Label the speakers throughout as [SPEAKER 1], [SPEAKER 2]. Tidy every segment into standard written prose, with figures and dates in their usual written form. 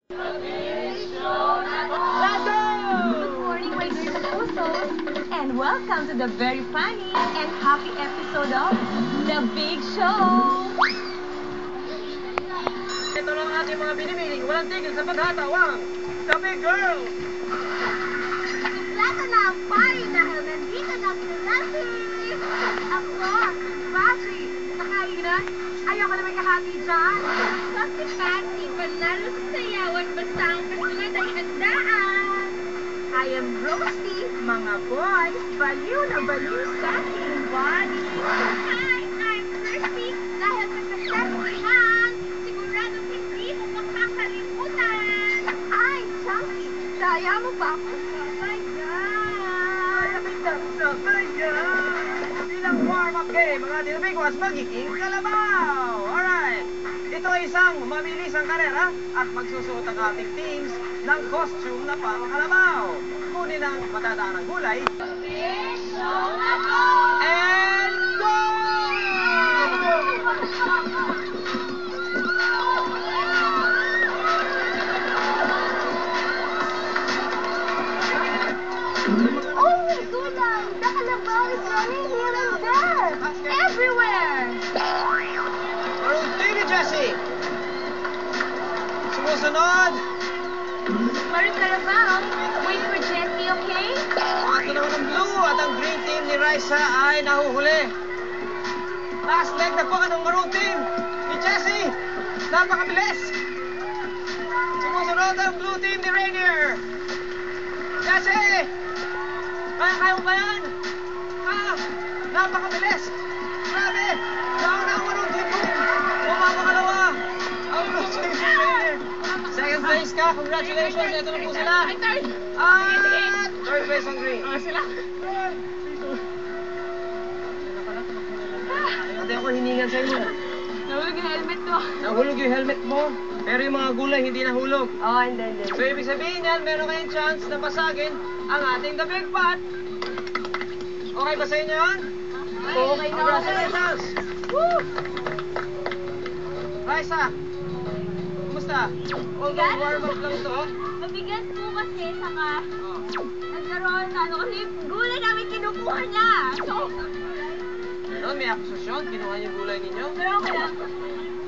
[SPEAKER 1] Good morning, my dear kapusos, and welcome to the very funny and happy episode of The Big Show!
[SPEAKER 2] Ito lang ang ating mga binibining, walang tigil sa paghatawang, The Big Girl!
[SPEAKER 1] Suplata na ang party dahil nandito na si Leslie! Ako, si Patsy! Nakainan? Ayoko na may kahati dyan! So si Patsy, panalo sa sayawan basta ang kasunod ay handaan! I am Roasty, mga boys, baliw na baliw sa aking body! Hi, I'm Crispy, dahil sa kasabihan, siguradong hindi mo makakalimutan! Ay, Chunky, daya mo ba ako sabayan?
[SPEAKER 2] Ay, kita sabayan! Bilang warm-up game, mga dinamikwas magiging kalabaw! Alright! Ito ay isang mabilisang karera at magsusuot ang ating teams ng costume na pang-kalabaw. Kunin ang matadaan ng gulay. And go!
[SPEAKER 1] Oh, gulay! The kalabaw is running here and there! Everywhere!
[SPEAKER 2] Maroon TV, Jessie! Sumusunod!
[SPEAKER 1] Maroon Carabao, wait for Jessie, okay?
[SPEAKER 2] Ito naman ang blue at ang green team ni Raisa ay nahuhuli. Last leg na po ng maroon team ni Jessie. Napakabilis. Sumusunod ang blue team ni Rainier. Jessie! Kaya mo ba yan? Ha? Napakabilis. Grabe. Nauna ang maroon team mo. Pumapakalawa. Ang blue team ni Rainier. Second place ka. Congratulations. Ito na po sila. At third place ang green.
[SPEAKER 1] Sila.
[SPEAKER 2] Ate ako hiningan sa inyo.
[SPEAKER 1] Nahulog yung helmet ko.
[SPEAKER 2] Nahulog yung helmet mo, pero yung mga gulay hindi nahulog.
[SPEAKER 1] Oh, hindi.
[SPEAKER 2] So ibig sabihin yan, meron kayong chance na basagin ang ating The Big Pot. Okay ba sa inyo yan?
[SPEAKER 1] Okay na.
[SPEAKER 2] Congratulations!
[SPEAKER 1] Woo!
[SPEAKER 2] Raisa, kumusta? Although warm-up lang to.
[SPEAKER 1] Mabigat po kasi, saka
[SPEAKER 2] Oh.
[SPEAKER 1] nagkaroon na kasi yung gulay namin kinukuha niya. So,
[SPEAKER 2] Ano, may akusasyon? Kinuha niyo gulay ninyo?
[SPEAKER 1] pero okay lang.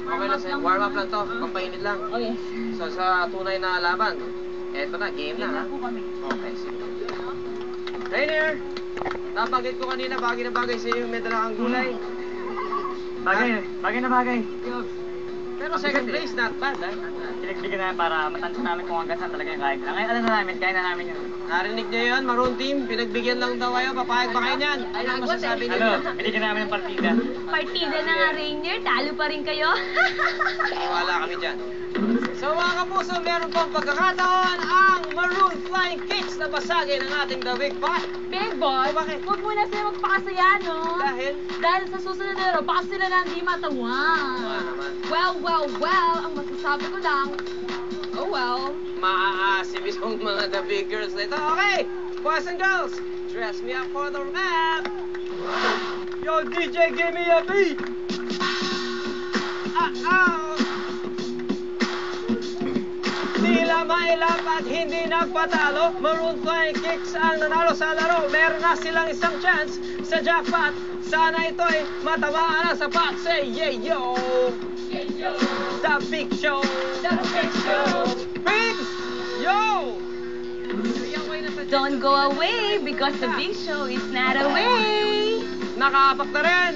[SPEAKER 2] Okay lang sa'yo. Warm-up lang to. Pampainit lang.
[SPEAKER 1] Okay.
[SPEAKER 2] So sa tunay na laban, eto na, game na ha?
[SPEAKER 1] po kami.
[SPEAKER 2] Okay, sige. Rainier, nabanggit ko kanina, bagay na bagay sa iyo yung may dala kang gulay.
[SPEAKER 3] Bagay na bagay.
[SPEAKER 2] Pero second place, not bad, eh?
[SPEAKER 3] Pinagbigyan namin para matanso namin kung hanggang saan talaga yung kaya nila. Ngayon, alam na namin, kaya na namin yun.
[SPEAKER 2] Narinig niyo yun, Maroon Team? Pinagbigyan lang daw kayo, papayag ba kayo niyan? Ano ang masasabi niyo?
[SPEAKER 3] Ano, binigyan namin ng partida.
[SPEAKER 1] Partida na nga, Rainier. Talo pa rin kayo.
[SPEAKER 2] Wala kami dyan. So mga kapuso, meron pang pagkakataon ang Maroon Flying Kicks na basagin ng ating The Big Pot.
[SPEAKER 1] Big boy,
[SPEAKER 2] Oh, bakit?
[SPEAKER 1] huwag muna sila magpakasaya, no?
[SPEAKER 2] Dahil?
[SPEAKER 1] Dahil sa susunod na araw, baka sila na hindi matawa.
[SPEAKER 2] naman.
[SPEAKER 1] Well, ang masasabi ko lang, oh well.
[SPEAKER 2] Maaasim itong mga The Big Girls na ito. Okay, boys and girls, dress me up for the rap. Yo, DJ, give me a beat. Tila mailap at hindi nagpatalo. Maroon Flying Kicks ang nanalo sa laro. Meron na silang isang chance sa jackpot. Sana ito'y matamaan ang sapat. Say yeah yo. The Big Show. The Big Show. Bigs! Yo!
[SPEAKER 1] Don't go away because the big show is not away.
[SPEAKER 2] Nakaapak na rin.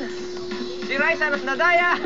[SPEAKER 2] Si Raisa at Nadaya.